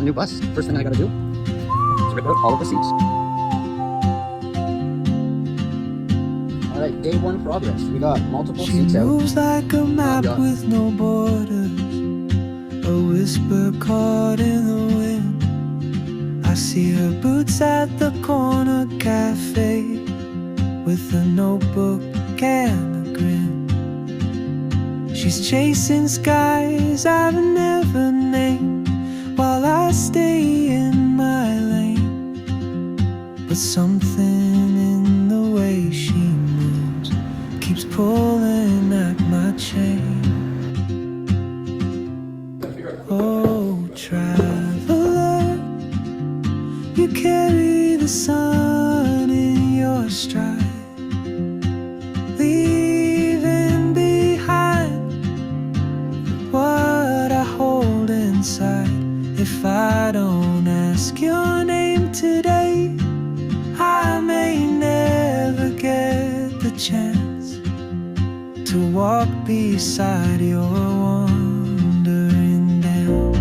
new bus. First thing I gotta do is rip out all of the seats. Alright, day one progress. We got multiple seats out. She moves like a map with no borders, a whisper caught in the wind. I see her boots at the corner cafe, with a notebook and a grin. She's chasing skies I've never named, while I stay in my lane. But something in the way she moves keeps pulling at my chain. Oh, traveler, you carry the sun in your stride, leaving behind what I hold inside. If I don't ask your name today, I may never get the chance to walk beside your wandering dance.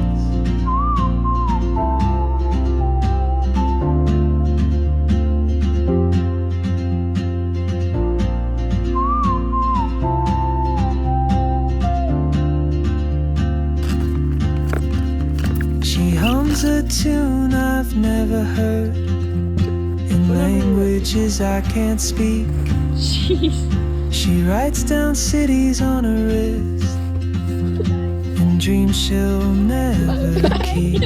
She hums a tune I've never heard, in languages I can't speak. She writes down cities on her wrist, and dreams she'll never keep.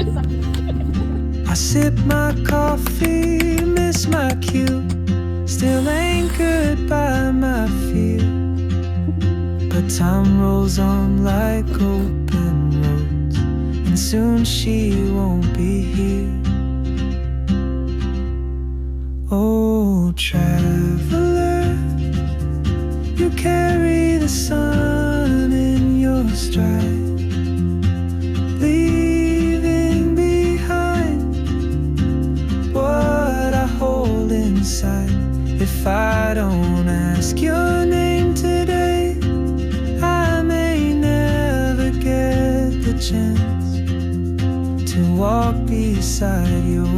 I sip my coffee, miss my cue, still anchored by my fear. But time rolls on like open roads, and soon she won't be here. Oh, traveler, you carry the sun in your stride, leaving behind what I hold inside. If I don't ask your name today, I may never get the chance to walk beside your